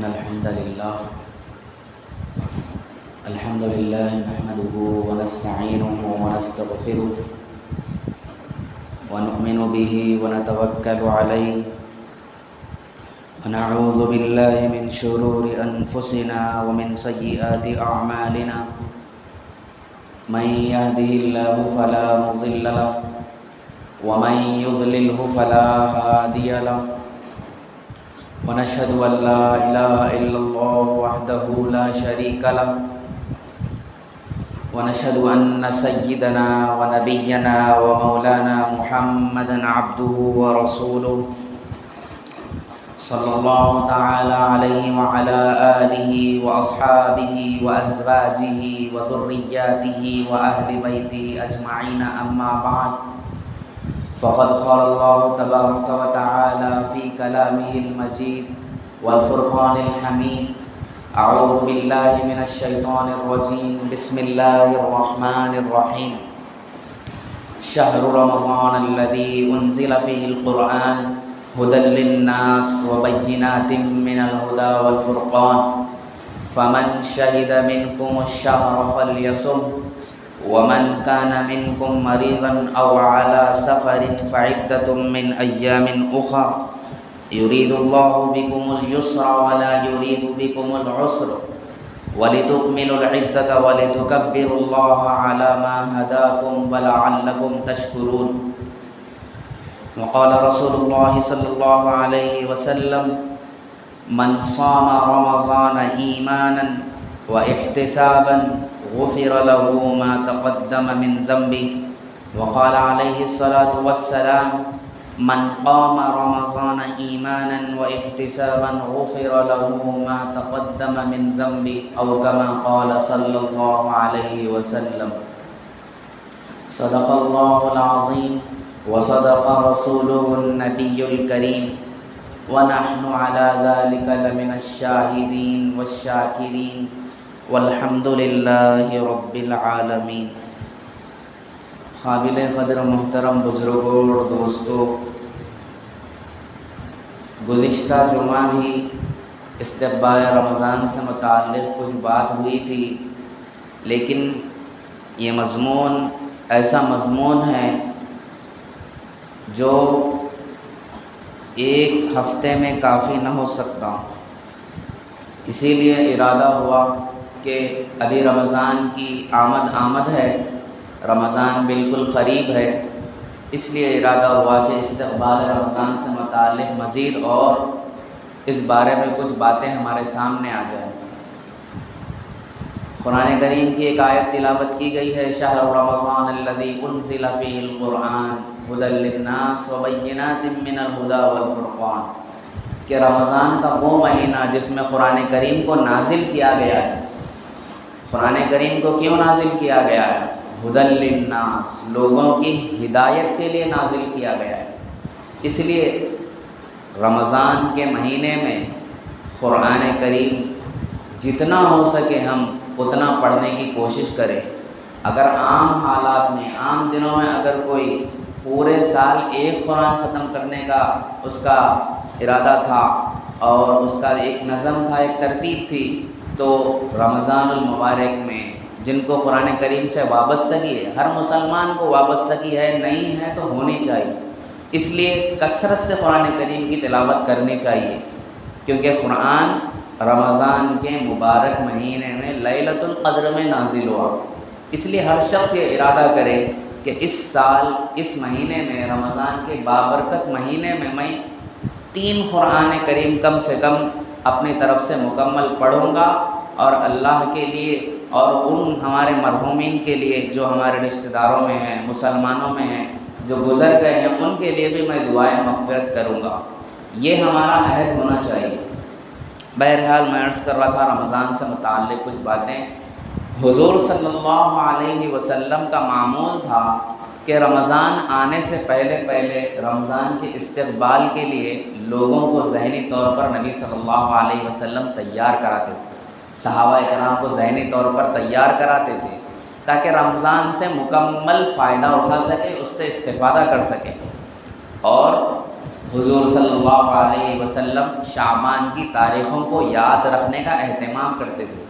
الحمد لله نحمده ونستعينه ونستغفره ونؤمن به ونتوكل عليه ونعوذ بالله من شرور أنفسنا ومن سيئات أعمالنا من يهده الله فلا مضل له ومن يضلله فلا هادي له ونشهد أن لا إله إلا الله وحده لا شريك له ونشهد أن سيدنا ونبينا ومولانا محمدا عبده ورسوله صلى الله تعالى عليه وعلى آله وأصحابه وأزواجه وذرياته وأهل بيته أجمعين أما بعد فقد قال الله تبارك وتعالى في كلامه المجيد والفرقان الحميد أعوذ بالله من الشيطان الرجيم بسم الله الرحمن الرحيم شهر رمضان الذي أنزل فيه القرآن هدى للناس وبينات من الهدى والفرقان فمن شهد منكم الشهر فليصم ومن كان منكم مريضا أو على سفر فعدة من أيام أخر يريد الله بكم اليسر ولا يريد بكم العسر ولتكملوا العدة ولتكبروا الله على ما هداكم ولعلكم تشكرون وقال رسول الله صلى الله عليه وسلم من صام رمضان إيمانا واحتسابا غفر له ما تقدم من ذنبه وقال عليه الصلاة والسلام من قام رمضان إيمانا واحتسابا غفر له ما تقدم من ذنبه أو كما قال صلى الله عليه وسلم صدق الله العظيم وصدق رسوله النبي الكريم ونحن على ذلك لمن الشاهدين والشاكرين والحمد للہ رب العالمین۔ قابل قدر محترم بزرگوں اور دوستوں، گزشتہ جمعہ بھی استقبال رمضان سے متعلق کچھ بات ہوئی تھی، لیکن یہ مضمون ایسا مضمون ہے جو ایک ہفتے میں کافی نہ ہو سکتا، اسی لیے ارادہ ہوا کہ ابھی رمضان کی آمد ہے، رمضان بالکل قریب ہے، اس لیے ارادہ ہوا کہ استقبال رمضان سے متعلق مزید اور اس بارے میں کچھ باتیں ہمارے سامنے آ جائیں۔ قرآن کریم کی ایک آیت تلاوت کی گئی ہے، شہر رمضان الذی انزل فیہ القرآن ھدی للناس وبینات من الھدی والفرقان، کہ رمضان کا وہ مہینہ جس میں قرآن کریم کو نازل کیا گیا ہے۔ قرآن کریم کو کیوں نازل کیا گیا ہے؟ ھدی للناس، لوگوں کی ہدایت کے لیے نازل کیا گیا ہے۔ اس لیے رمضان کے مہینے میں قرآن کریم جتنا ہو سکے ہم اتنا پڑھنے کی کوشش کریں۔ اگر عام حالات میں، عام دنوں میں اگر کوئی پورے سال ایک قرآن ختم کرنے کا اس کا ارادہ تھا اور اس کا ایک نظم تھا، ایک ترتیب تھی، تو رمضان المبارک میں جن کو قرآن کریم سے وابستگی ہے، ہر مسلمان کو وابستگی ہے، نہیں ہے تو ہونی چاہیے، اس لیے کثرت سے قرآن کریم کی تلاوت کرنی چاہیے، کیونکہ قرآن رمضان کے مبارک مہینے میں لیلۃ القدر میں نازل ہوا۔ اس لیے ہر شخص یہ ارادہ کرے کہ اس سال اس مہینے میں، رمضان کے بابرکت مہینے میں، میں 3 قرآن کریم کم سے کم اپنی طرف سے مکمل پڑھوں گا، اور اللہ کے لیے اور ان ہمارے مرحومین کے لیے جو ہمارے رشتہ داروں میں ہیں، مسلمانوں میں ہیں، جو گزر گئے ہیں، ان کے لیے بھی میں دعائیں مغفرت کروں گا۔ یہ ہمارا عہد ہونا چاہیے۔ بہرحال میں عرض کر رہا تھا رمضان سے متعلق کچھ باتیں۔ حضور صلی اللہ علیہ وسلم کا معمول تھا کہ رمضان آنے سے پہلے رمضان کے استقبال کے لیے لوگوں کو ذہنی طور پر نبی صلی اللہ علیہ وسلم تیار کراتے تھے، صحابہ کرام کو ذہنی طور پر تیار کراتے تھے تاکہ رمضان سے مکمل فائدہ اٹھا سکے، اس سے استفادہ کر سکے۔ اور حضور صلی اللہ علیہ وسلم شعبان کی تاریخوں کو یاد رکھنے کا اہتمام کرتے تھے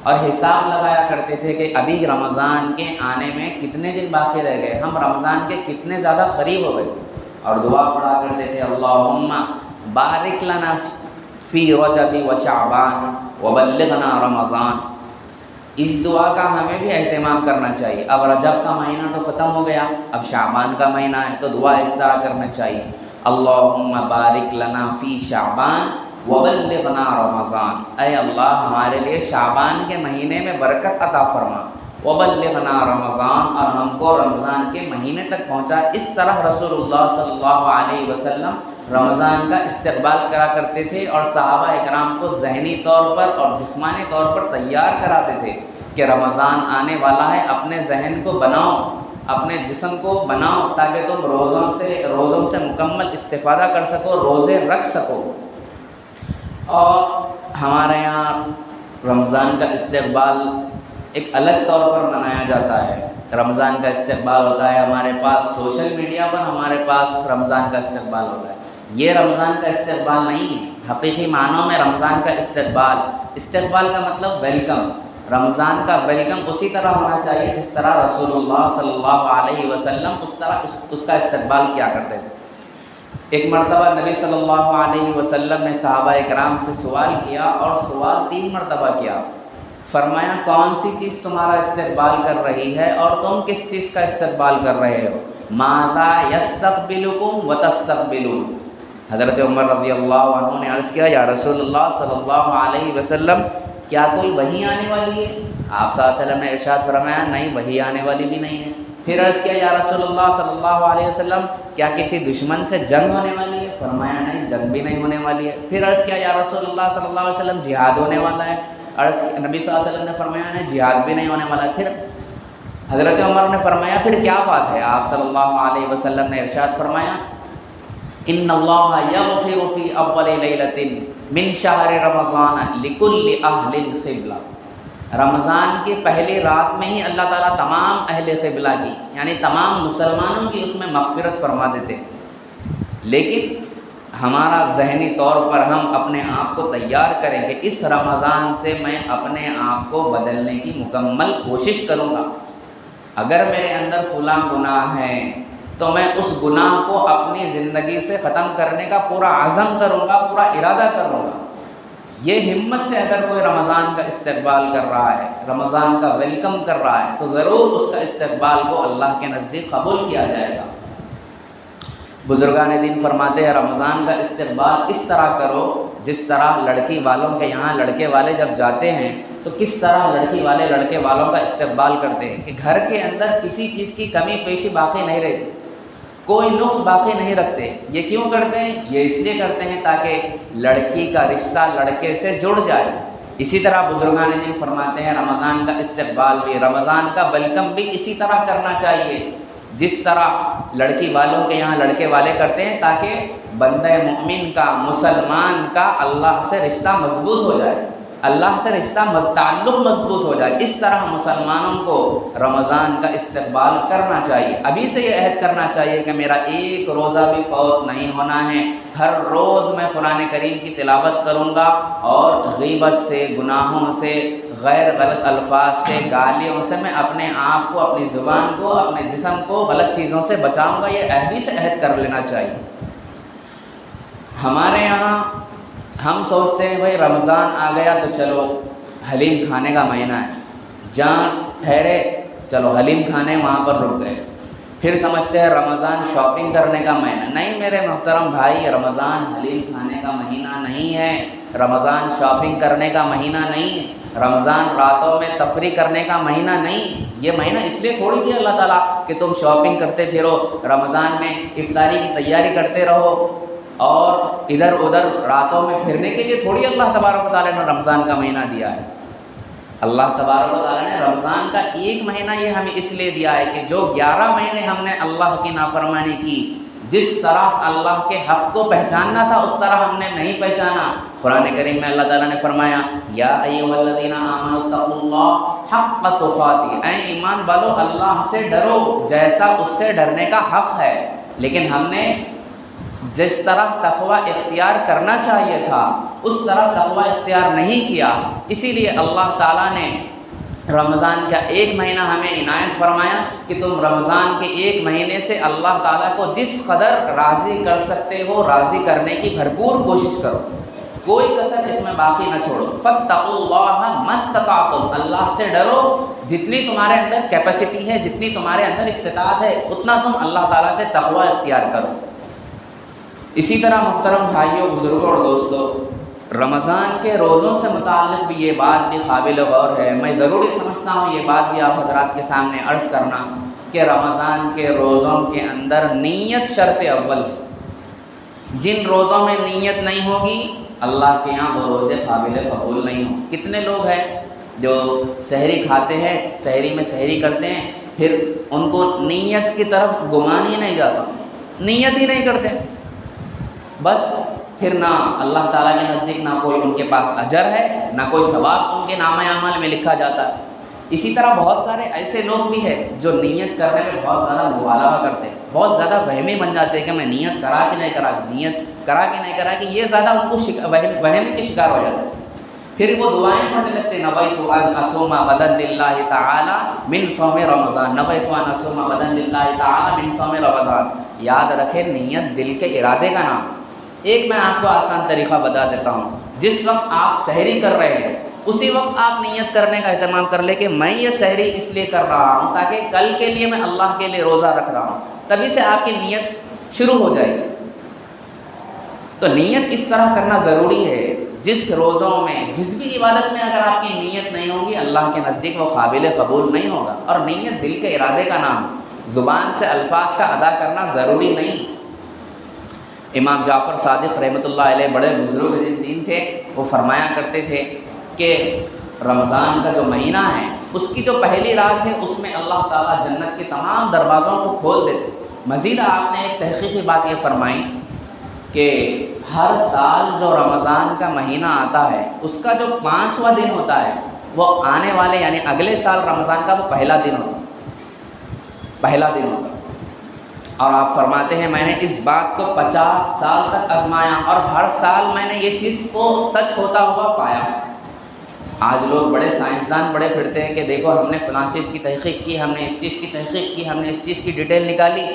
اور حساب لگایا کرتے تھے کہ ابھی رمضان کے آنے میں کتنے دن باقی رہ گئے، ہم رمضان کے کتنے زیادہ قریب ہو گئے، اور دعا پڑھا کرتے تھے اللہم بارک لنا فی رجب و شعبان وبلغنا رمضان۔ اس دعا کا ہمیں بھی اہتمام کرنا چاہیے۔ اب رجب کا مہینہ تو ختم ہو گیا، اب شعبان کا مہینہ ہے، تو دعا اس طرح کرنا چاہیے اللہم بارک لنا فی شعبان وبلغنا رمضان، اے اللہ ہمارے لیے شعبان کے مہینے میں برکت عطا فرما، وبلغنا رمضان، اور ہم کو رمضان کے مہینے تک پہنچا۔ اس طرح رسول اللہ صلی اللہ علیہ وسلم رمضان کا استقبال کرا کرتے تھے اور صحابہ اکرام کو ذہنی طور پر اور جسمانی طور پر تیار کراتے تھے کہ رمضان آنے والا ہے، اپنے ذہن کو بناؤ، اپنے جسم کو بناؤ تاکہ تم روزوں سے مکمل استفادہ کر سکو، روزے رکھ سکو۔ اور ہمارے یہاں رمضان کا استقبال ایک الگ طور پر منایا جاتا ہے۔ رمضان کا استقبال ہوتا ہے ہمارے پاس سوشل میڈیا پر، ہمارے پاس رمضان کا استقبال ہوتا ہے۔ یہ رمضان کا استقبال نہیں ہے، حقیقی معنوں میں رمضان کا استقبال کا مطلب ویلکم۔ رمضان کا ویلکم اسی طرح ہونا چاہیے جس طرح رسول اللہ صلی اللہ علیہ وسلم اس کا استقبال کیا کرتے تھے۔ ایک مرتبہ نبی صلی اللہ علیہ وسلم نے صحابہ اکرام سے سوال کیا، اور سوال 3 مرتبہ کیا۔ فرمایا کون سی چیز تمہارا استقبال کر رہی ہے اور تم کس چیز کا استقبال کر رہے ہو؟ ماذا یستقبلکم وتستقبلون۔ حضرت عمر رضی اللہ عنہ نے عرض کیا یا رسول اللہ صلی اللہ علیہ وسلم کیا کوئی وحی آنے والی ہے؟ آپ صلی اللہ علیہ وسلم نے ارشاد فرمایا نہیں، وحی آنے والی بھی نہیں ہے۔ پھر عرض کیا یا رسول اللہ صلی اللہ علیہ وسلم کیا کسی دشمن سے جنگ ہونے والی ہے؟ فرمایا نہیں، جنگ بھی نہیں ہونے والی ہے۔ پھر عرض کیا یا رسول اللہ صلی اللہ علیہ وسلم جہاد ہونے والا ہے؟ نبی صلی اللہ علیہ وسلم نے فرمایا نہیں، جہاد بھی نہیں ہونے والا ہے۔ پھر حضرت عمر نے فرمایا پھر کیا بات ہے؟ آپ صلی اللہ علیہ وسلم نے ارشاد فرمایا ان اللہ یغفر فی اول لیلۃ من شہر رمضان لکل اہل القبلہ۔ رمضان کی پہلی رات میں ہی اللہ تعالیٰ تمام اہل قبلہ کی یعنی تمام مسلمانوں کی اس میں مغفرت فرما دیتے ہیں۔ لیکن ہمارا ذہنی طور پر ہم اپنے آپ کو تیار کریں کہ اس رمضان سے میں اپنے آپ کو بدلنے کی مکمل کوشش کروں گا۔ اگر میرے اندر فلاں گناہ ہے تو میں اس گناہ کو اپنی زندگی سے ختم کرنے کا پورا عزم کروں گا، پورا ارادہ کروں گا۔ یہ ہمت سے اگر کوئی رمضان کا استقبال کر رہا ہے، رمضان کا ویلکم کر رہا ہے، تو ضرور اس کا استقبال کو اللہ کے نزدیک قبول کیا جائے گا۔ بزرگان دین فرماتے ہیں رمضان کا استقبال اس طرح کرو جس طرح لڑکی والوں کے یہاں لڑکے والے جب جاتے ہیں تو کس طرح لڑکی والے لڑکے والوں کا استقبال کرتے ہیں کہ گھر کے اندر کسی چیز کی کمی پیشی باقی نہیں رہتی، کوئی نقص باقی نہیں رکھتے۔ یہ کیوں کرتے ہیں؟ یہ اس لیے کرتے ہیں تاکہ لڑکی کا رشتہ لڑکے سے جڑ جائے۔ اسی طرح بزرگان دین فرماتے ہیں رمضان کا استقبال بھی، رمضان کا ویلکم بھی اسی طرح کرنا چاہیے جس طرح لڑکی والوں کے یہاں لڑکے والے کرتے ہیں، تاکہ بندہ مومن کا، مسلمان کا اللہ سے رشتہ مضبوط ہو جائے، اللہ سے رشتہ تعلق مضبوط ہو جائے۔ اس طرح مسلمانوں کو رمضان کا استقبال کرنا چاہیے۔ ابھی سے یہ عہد کرنا چاہیے کہ میرا ایک روزہ بھی فوت نہیں ہونا ہے، ہر روز میں قرآن کریم کی تلاوت کروں گا اور غیبت سے، گناہوں سے، غیر غلط الفاظ سے، گالیوں سے میں اپنے آپ کو، اپنی زبان کو، اپنے جسم کو غلط چیزوں سے بچاؤں گا۔ یہ ابھی سے عہد کر لینا چاہیے۔ ہمارے یہاں ہم سوچتے ہیں بھائی رمضان آ گیا تو چلو حلیم کھانے کا مہینہ ہے، جہاں ٹھہرے چلو حلیم کھانے وہاں پر رک گئے۔ پھر سمجھتے ہیں رمضان شاپنگ کرنے کا مہینہ۔ نہیں میرے محترم بھائی، رمضان حلیم کھانے کا مہینہ نہیں ہے، رمضان شاپنگ کرنے کا مہینہ نہیں، رمضان راتوں میں تفریح کرنے کا مہینہ نہیں۔ یہ مہینہ اس لیے تھوڑی دیا اللہ تعالیٰ کہ تم شاپنگ کرتے پھرو، رمضان میں افطاری کی تیاری کرتے رہو، اور ادھر ادھر راتوں میں پھرنے کے لیے تھوڑی اللہ تبارک و تعالیٰ نے رمضان کا مہینہ دیا ہے۔ اللہ تبارک و تعالیٰ نے رمضان کا ایک مہینہ یہ ہمیں اس لیے دیا ہے کہ جو 11 مہینے ہم نے اللہ کی نافرمانی کی، جس طرح اللہ کے حق کو پہچاننا تھا اس طرح ہم نے نہیں پہچانا۔ قرآن کریم میں اللہ تعالیٰ نے فرمایا یا ایھا الذین آمنوا اتقوا اللہ حق تقاته، اے ایمان والو اللہ سے ڈرو جیسا اس سے ڈرنے کا حق ہے۔ لیکن ہم نے جس طرح تقوی اختیار کرنا چاہیے تھا اس طرح تقوی اختیار نہیں کیا، اسی لیے اللہ تعالیٰ نے رمضان کا ایک مہینہ ہمیں عنایت فرمایا کہ تم رمضان کے ایک مہینے سے اللہ تعالیٰ کو جس قدر راضی کر سکتے ہو راضی کرنے کی بھرپور کوشش کرو، کوئی کسر اس میں باقی نہ چھوڑو۔ فاتقوا اللہ ما استطعتم، اللہ سے ڈرو، جتنی تمہارے اندر کیپیسٹی ہے، جتنی تمہارے اندر استطاعت ہے، اتنا تم اللہ تعالیٰ سے تقوی اختیار کرو۔ اسی طرح محترم بھائیوں، بزرگوں اور دوستوں، رمضان کے روزوں سے متعلق بھی یہ بات بھی قابل غور ہے۔ میں ضروری سمجھتا ہوں یہ بات بھی آپ حضرات کے سامنے عرض کرنا کہ رمضان کے روزوں کے اندر نیت شرط اول ہے۔ جن روزوں میں نیت نہیں ہوگی اللہ کے یہاں وہ روزے قابل قبول نہیں ہوں۔ کتنے لوگ ہیں جو سحری کھاتے ہیں، سحری میں سحری کرتے ہیں، پھر ان کو نیت کی طرف گمان ہی نہیں جاتا، نیت ہی نہیں کرتے، بس پھر نہ اللہ تعالیٰ کے نزدیک نہ کوئی ان کے پاس اجر ہے، نہ کوئی ثواب ان کے نامہ اعمال میں لکھا جاتا ہے۔ اسی طرح بہت سارے ایسے لوگ بھی ہیں جو نیت کرنے میں بہت زیادہ مبالغہ کرتے ہیں، بہت زیادہ وہمی بن جاتے ہیں کہ میں نیت کرا کہ نہیں کرا، نیت کرا کہ نہیں کرا، کہ یہ زیادہ ان کو وہمی کے شکار ہو جاتے ہیں۔ پھر وہ دعائیں پڑھنے لگتے ہیں، نویت ان اصوم غدا للہ تعالی من صوم رمضان، نویت ان اصوم غدا للہ تعالی من صوم رمضان۔ یاد رکھیں نیت دل کے ارادے کا نام۔ ایک میں آپ کو آسان طریقہ بتا دیتا ہوں، جس وقت آپ سحری کر رہے ہیں اسی وقت آپ نیت کرنے کا اہتمام کر لیں کہ میں یہ سحری اس لیے کر رہا ہوں تاکہ کل کے لیے میں اللہ کے لیے روزہ رکھ رہا ہوں، تبھی سے آپ کی نیت شروع ہو جائے گی۔ تو نیت اس طرح کرنا ضروری ہے۔ جس روزوں میں جس بھی عبادت میں اگر آپ کی نیت نہیں ہوگی اللہ کے نزدیک وہ قابل قبول نہیں ہوگا۔ اور نیت دل کے ارادے کا نام، زبان سے الفاظ کا ادا کرنا ضروری نہیں۔ امام جعفر صادق رحمۃ اللہ علیہ بڑے بزرگ دین تھے، وہ فرمایا کرتے تھے کہ رمضان کا جو مہینہ ہے اس کی جو پہلی رات ہے اس میں اللہ تعالیٰ جنت کے تمام دروازوں کو کھول دیتے۔ مزید آپ نے ایک تحقیقی بات یہ فرمائی کہ ہر سال جو رمضان کا مہینہ آتا ہے اس کا جو 5واں دن ہوتا ہے وہ آنے والے یعنی اگلے سال رمضان کا وہ پہلا دن ہوتا ہے۔ اور آپ فرماتے ہیں میں نے اس بات کو 50 سال تک آزمایا اور ہر سال میں نے یہ چیز کو سچ ہوتا ہوا پایا۔ آج لوگ بڑے سائنسدان بڑے پھرتے ہیں کہ دیکھو ہم نے فلاں چیز کی تحقیق کی، ہم نے اس چیز کی تحقیق کی، ہم نے اس چیز کی ڈیٹیل نکالی۔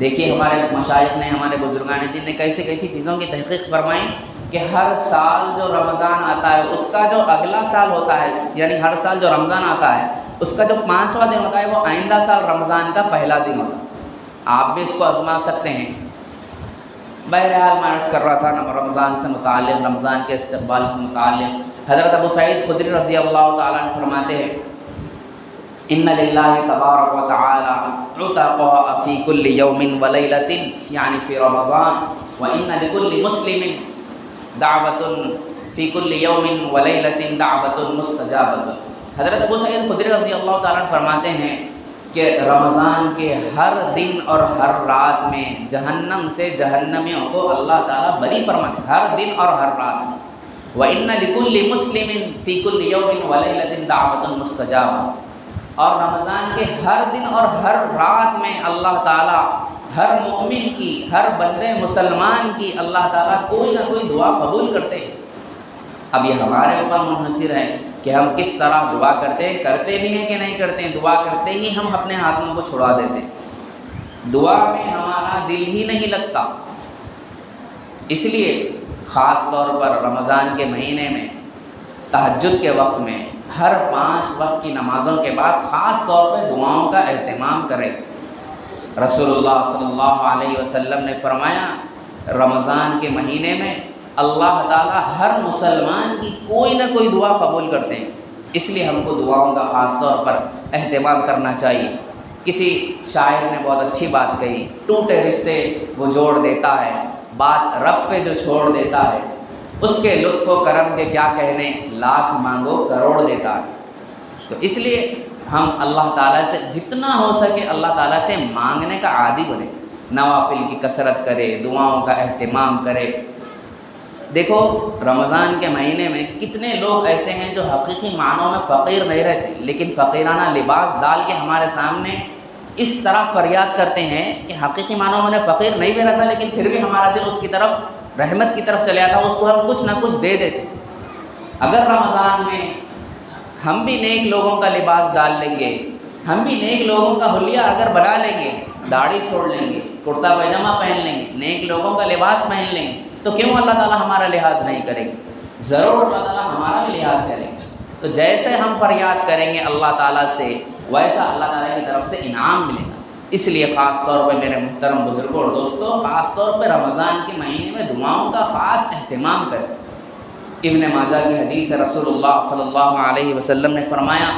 دیکھیے ہمارے مشائخ نے، ہمارے بزرگان دین نے کیسی کیسی چیزوں کی تحقیق فرمائی کہ ہر سال جو رمضان آتا ہے اس کا جو اگلا سال ہوتا ہے، یعنی ہر سال جو رمضان آتا ہے اس کا جو 5واں دن ہوتا ہے وہ آئندہ سال رمضان کا پہلا دن ہوتا ہے۔ آپ بھی اس کو آزما سکتے ہیں۔ بہرحال میں عرض کر رہا تھا رمضان سے متعلق، رمضان کے استقبال سے متعلق حضرت ابو سعید خدری رضی اللہ تعالیٰ عنہ فرماتے ہیں ان للہ تبارک و تعالی عتقاء فی کل یوم و لیلۃ یعنی فی رمضان وان لکل مسلم دعوۃ فی کل یوم و لیلۃ دعوۃ مستجابۃ۔ حضرت ابو سعید خدری رضی اللہ تعالیٰ عنہ فرماتے ہیں کہ رمضان کے ہر دن اور ہر رات میں جہنم سے جہنمیوں کو اللہ تعالیٰ بری فرماتے ہیں، ہر دن اور ہر رات میں۔ وَإِنَّ لِكُلِّ مُسْلِمٍ فِي كُلِّ يَوْمٍ وَلَيْلَةٍ دَعْوَةٌ مُسْتَجَابَةٌ۔ اور رمضان کے ہر دن اور ہر رات میں اللہ تعالیٰ ہر مومن کی، ہر بندے مسلمان کی اللہ تعالیٰ کوئی نہ کوئی دعا قبول کرتے ہیں۔ اب یہ ہمارے اوپر منحصر ہے کہ ہم کس طرح دعا کرتے ہیں، کرتے بھی ہیں کہ نہیں کرتے ہیں۔ دعا کرتے ہی ہم اپنے ہاتھوں کو چھڑا دیتے ہیں، دعا میں ہمارا دل ہی نہیں لگتا۔ اس لیے خاص طور پر رمضان کے مہینے میں تہجد کے وقت میں ہر 5 وقت کی نمازوں کے بعد خاص طور پہ دعاؤں کا اہتمام کریں۔ رسول اللہ صلی اللہ علیہ وسلم نے فرمایا رمضان کے مہینے میں اللہ تعالیٰ ہر مسلمان کی کوئی نہ کوئی دعا قبول کرتے ہیں، اس لیے ہم کو دعاؤں کا خاص طور پر اہتمام کرنا چاہیے۔ کسی شاعر نے بہت اچھی بات کہی، ٹوٹے رشتے وہ جوڑ دیتا ہے، بات رب پہ جو چھوڑ دیتا ہے اس کے لطف و کرم کے کیا کہنے، لاکھ مانگو کروڑ دیتا ہے۔ تو اس لیے ہم اللہ تعالیٰ سے جتنا ہو سکے اللہ تعالیٰ سے مانگنے کا عادی بنے، نوافل کی کثرت کرے، دعاؤں کا اہتمام کرے۔ دیکھو رمضان کے مہینے میں کتنے لوگ ایسے ہیں جو حقیقی معنوں میں فقیر نہیں رہتے لیکن فقیرانہ لباس ڈال کے ہمارے سامنے اس طرح فریاد کرتے ہیں کہ حقیقی معنوں میں انہیں فقیر نہیں بنا تھا، لیکن پھر بھی ہمارا دل اس کی طرف رحمت کی طرف چلا تھا، اس کو ہم کچھ نہ کچھ دے دیتے۔ اگر رمضان میں ہم بھی نیک لوگوں کا لباس ڈال لیں گے، ہم بھی نیک لوگوں کا حلیہ اگر بنا لیں گے، داڑھی چھوڑ لیں گے، کرتا پائجامہ پہن لیں گے، نیک لوگوں کا لباس پہن لیں گے، تو کیوں اللہ تعالیٰ ہمارا لحاظ نہیں کریں گے؟ ضرور اللہ تعالیٰ ہمارا بھی لحاظ کریں گے۔ تو جیسے ہم فریاد کریں گے اللہ تعالیٰ سے، ویسا اللہ تعالیٰ کی طرف سے انعام ملے گا۔ اس لیے خاص طور پہ میرے محترم بزرگوں اور دوستوں، خاص طور پہ رمضان کے مہینے میں دعاؤں کا خاص اہتمام کریں۔ ابن ماجہ کی حدیث ہے، رسول اللہ صلی اللہ علیہ وسلم نے فرمایا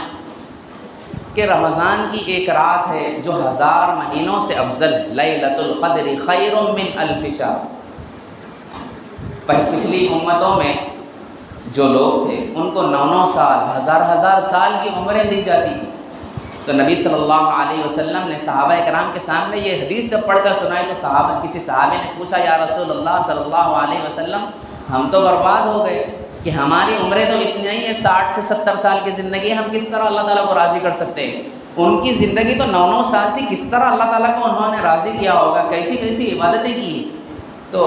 کہ رمضان کی ایک رات ہے جو 1000 مہینوں سے افضل ہے، لیلۃ القدر خیر من الف شہر۔ پچھلی امتوں میں جو لوگ تھے ان کو 9 سال، ہزار سال کی عمریں دی جاتی تھیں۔ تو نبی صلی اللہ علیہ وسلم نے صحابہ کرام کے سامنے یہ حدیث جب پڑھ کر سنائی تو کسی صحابی نے پوچھا، یا رسول اللہ صلی اللہ علیہ وسلم، ہم تو برباد ہو گئے کہ ہماری عمریں تو اتنی ہی ہیں، 60 سے 70 سال کی زندگی، ہم کس طرح اللہ تعالیٰ کو راضی کر سکتے ہیں؟ ان کی زندگی تو 9 سال تھی، کس طرح اللہ تعالیٰ کو انہوں نے راضی کیا ہوگا، کیسی کیسی عبادتیں کی۔ تو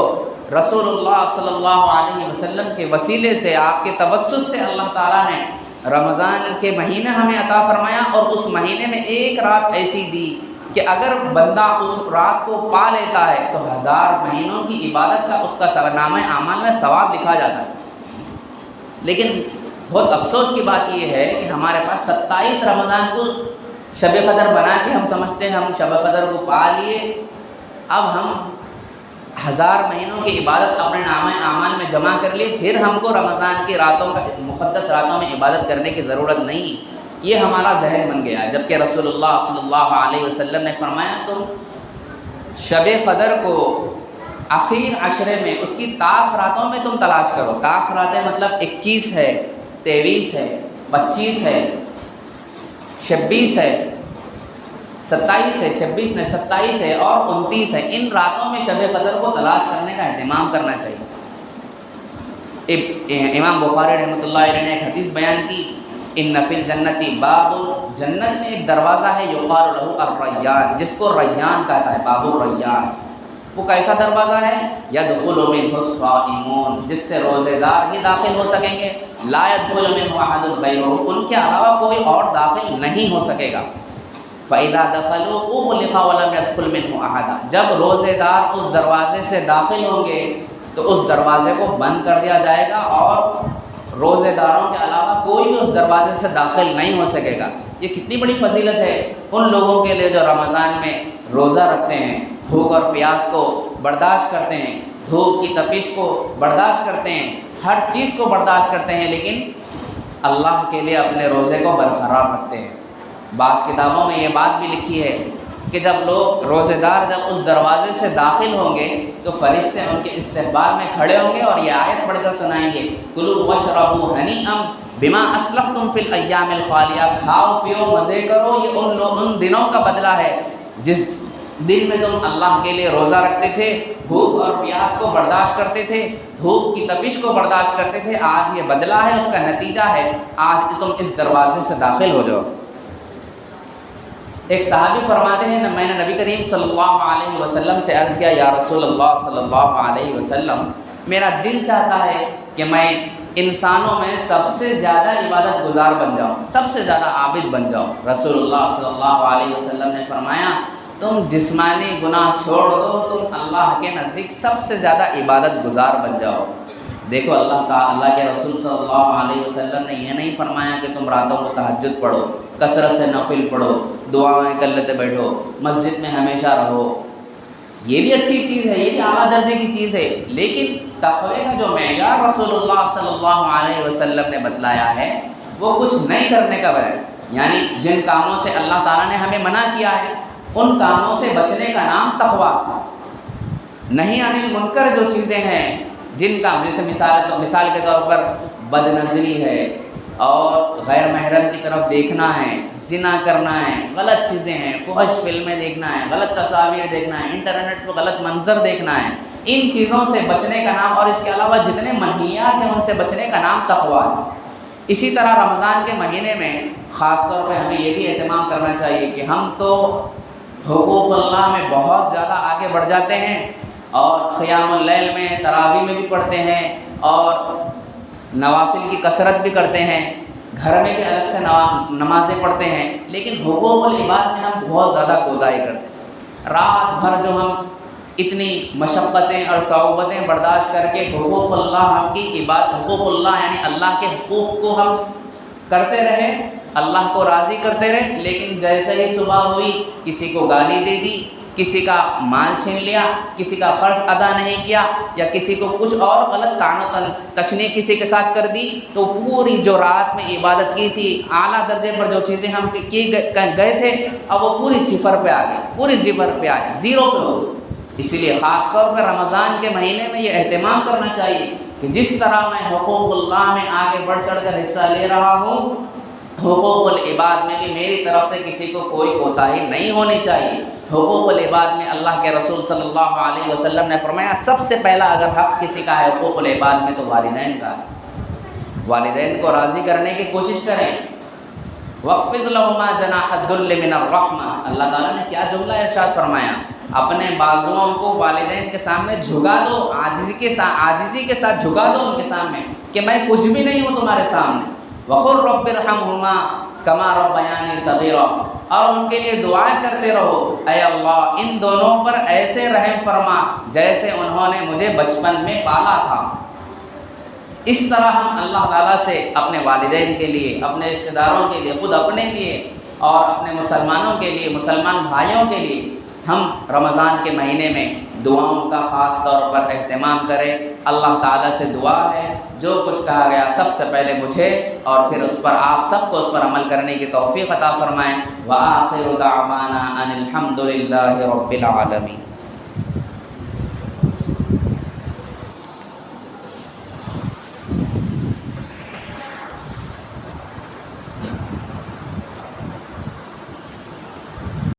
رسول اللہ صلی اللہ علیہ وسلم کے وسیلے سے، آپ کے توسط سے اللہ تعالیٰ نے رمضان کے مہینے ہمیں عطا فرمایا، اور اس مہینے میں ایک رات ایسی دی کہ اگر بندہ اس رات کو پا لیتا ہے تو 1000 مہینوں کی عبادت کا اس کا نامہ اعمال میں ثواب لکھا جاتا ہے۔ لیکن بہت افسوس کی بات یہ ہے کہ ہمارے پاس 27 رمضان کو شب قدر بنا کے ہم سمجھتے ہیں ہم شب قدر کو پا لیے، اب ہم 1000 مہینوں کی عبادت اپنے نامہ اعمال میں جمع کر لی، پھر ہم کو رمضان کی راتوں کا مقدس راتوں میں عبادت کرنے کی ضرورت نہیں۔ یہ ہمارا ذہن بن گیا، جبکہ رسول اللہ صلی اللہ علیہ وسلم نے فرمایا تم شب قدر کو آخر عشرے میں اس کی طاق راتوں میں تم تلاش کرو۔ طاق راتیں مطلب 21 ہے، 23 ہے، 25 ہے، 26 ہے، 27 ہے، 26 نہیں 27 ہے اور 29 ہے۔ ان راتوں میں شب قدر کو تلاش کرنے کا اہتمام کرنا چاہیے۔ امام بخاری رحمۃ اللہ علیہ نے ایک حدیث بیان کی، ان فی الجنت باب، جنت میں ایک دروازہ ہے، یقال له الریان، جس کو ریان کہتا ہے، باب الریان۔ وہ کیسا دروازہ ہے؟ یدخل منہ الصائمون، جس سے روزے دار ہی داخل ہو سکیں گے، لا يدخل منہ احد غیرہ، ان کے علاوہ کوئی اور داخل نہیں ہو سکے گا۔ فَإِذَا دَخَلُوا أُغْلِقَ وَلَمْ يَدْخُلْ مِنْهُ أَحَدٌ، جب روزے دار اس دروازے سے داخل ہوں گے تو اس دروازے کو بند کر دیا جائے گا اور روزے داروں کے علاوہ کوئی بھی اس دروازے سے داخل نہیں ہو سکے گا۔ یہ کتنی بڑی فضیلت ہے ان لوگوں کے لیے جو رمضان میں روزہ رکھتے ہیں، بھوک اور پیاس کو برداشت کرتے ہیں، دھوپ کی تپش کو برداشت کرتے ہیں، ہر چیز کو برداشت کرتے ہیں، لیکن اللہ کے لیے اپنے روزے کو برقرار رکھتے ہیں۔ بعض کتابوں میں یہ بات بھی لکھی ہے کہ جب لوگ روزے دار جب اس دروازے سے داخل ہوں گے تو فرشتے ان کے استقبال میں کھڑے ہوں گے اور یہ آیت پڑھ کر سنائیں گے، کلوا واشربوا ہنیئا بما اسلفتم فی الایام الخالیہ، کھاؤ پیو مزے کرو، یہ ان دنوں کا بدلہ ہے جس دن میں تم اللہ کے لیے روزہ رکھتے تھے، بھوک اور پیاس کو برداشت کرتے تھے، دھوپ کی تپش کو برداشت کرتے تھے، آج یہ بدلہ ہے، اس کا نتیجہ ہے آج تم اس دروازے سے داخل ہو جاؤ۔ ایک صحابی فرماتے ہیں میں نے نبی کریم صلی اللہ علیہ وسلم سے عرض کیا، یا رسول اللہ صلی اللہ علیہ وسلم، میرا دل چاہتا ہے کہ میں انسانوں میں سب سے زیادہ عبادت گزار بن جاؤں، سب سے زیادہ عابد بن جاؤں۔ رسول اللہ صلی اللہ علیہ وسلم نے فرمایا تم جسمانی گناہ چھوڑ دو، تم اللہ کے نزدیک سب سے زیادہ عبادت گزار بن جاؤ۔ دیکھو اللہ کے رسول صلی اللہ علیہ وسلم نے یہ نہیں فرمایا کہ تم راتوں کو تہجد پڑھو، کثرت سے نفل پڑھو، دعائیں کر لیتے بیٹھو، مسجد میں ہمیشہ رہو، یہ بھی اچھی چیز ہے، یہ بھی اعلیٰ درجے کی چیز ہے، لیکن تقوی کا جو معیار رسول اللہ صلی اللہ علیہ وسلم نے بتلایا ہے وہ کچھ نہیں کرنے کا ہے، یعنی جن کاموں سے اللہ تعالیٰ نے ہمیں منع کیا ہے ان کاموں سے بچنے کا نام تقویٰ۔ نہیں عن المنکر جو چیزیں ہیں جن کا جیسے مثال کے طور پر بد نظری ہے اور غیر محرم کی طرف دیکھنا ہے، زنا کرنا ہے، غلط چیزیں ہیں، فحش فلمیں دیکھنا ہے، غلط تصاویر دیکھنا ہے، انٹرنیٹ پہ غلط منظر دیکھنا ہے، ان چیزوں سے بچنے کا نام، اور اس کے علاوہ جتنے منہیات ہیں ان سے بچنے کا نام تقویٰ ہے۔ اسی طرح رمضان کے مہینے میں خاص طور پہ ہمیں یہ بھی اہتمام کرنا چاہیے کہ ہم تو حقوق اللہ میں بہت زیادہ آگے بڑھ جاتے ہیں اور قیام اللیل میں تراویح میں بھی پڑھتے ہیں اور نوافل کی کثرت بھی کرتے ہیں، گھر میں بھی الگ سے نمازیں پڑھتے ہیں، لیکن حقوق العباد میں ہم بہت زیادہ کوتاہی کرتے ہیں۔ رات بھر جو ہم اتنی مشقتیں اور صعوبتیں برداشت کر کے حقوق اللہ کی عبادت، حقوق اللہ یعنی اللہ کے حقوق کو ہم کرتے رہے، اللہ کو راضی کرتے رہے، لیکن جیسے ہی صبح ہوئی کسی کو گالی دے دی، کسی کا مال چھین لیا، کسی کا فرض ادا نہیں کیا، یا کسی کو کچھ اور غلط طعن و تشنیع کسی کے ساتھ کر دی، تو پوری جو رات میں عبادت کی تھی، اعلیٰ درجے پر جو چیزیں ہم گئے تھے، اب وہ پوری صفر پہ آ گئی، پوری صفر پہ آ گئی، زیرو پہ ہو گئی۔ اسی لیے خاص طور پر رمضان کے مہینے میں یہ اہتمام کرنا چاہیے کہ جس طرح میں حقوق اللہ میں آگے بڑھ چڑھ کر حصہ لے رہا ہوں، حقوق العباد میں بھی میری طرف سے کسی کو کوئی کوتاہی نہیں ہونی چاہیے۔ حقوق العباد میں اللہ کے رسول صلی اللہ علیہ وسلم نے فرمایا سب سے پہلا اگر حق کسی کا ہے حقوق العباد میں تو والدین کا ہے۔ والدین کو راضی کرنے کی کوشش کریں۔ وَاخْفِضْ لَهُمَا جَنَاحَ الذُّلِّ مِنَ الرَّحْمَةِ، اللہ تعالیٰ نے کیا جملہ ارشاد فرمایا، اپنے بازوؤں کو والدین کے سامنے جھکا دو، عاجزی کے ساتھ جھکا دو ان کے سامنے کہ میں کچھ بھی نہیں ہوں تمہارے سامنے۔ وَقُلْ رَبِّ ارْحَمْهُمَا كَمَا رَبَّيَانِي صَغِيرًا، اور ان کے لیے دعائیں کرتے رہو، اے اللہ ان دونوں پر ایسے رحم فرما جیسے انہوں نے مجھے بچپن میں پالا تھا۔ اس طرح ہم اللہ تعالیٰ سے اپنے والدین کے لیے، اپنے رشتہ داروں کے لیے، خود اپنے لیے اور اپنے مسلمانوں کے لیے، مسلمان بھائیوں کے لیے ہم رمضان کے مہینے میں دعاؤں کا خاص طور پر اہتمام کریں۔ اللہ تعالیٰ سے دعا ہے جو کچھ کہا گیا سب سے پہلے مجھے اور پھر اس پر آپ سب کو اس پر عمل کرنے کی توفیق عطا فرمائیں۔ وآخر دعوانا ان الحمد للہ رب العالمین۔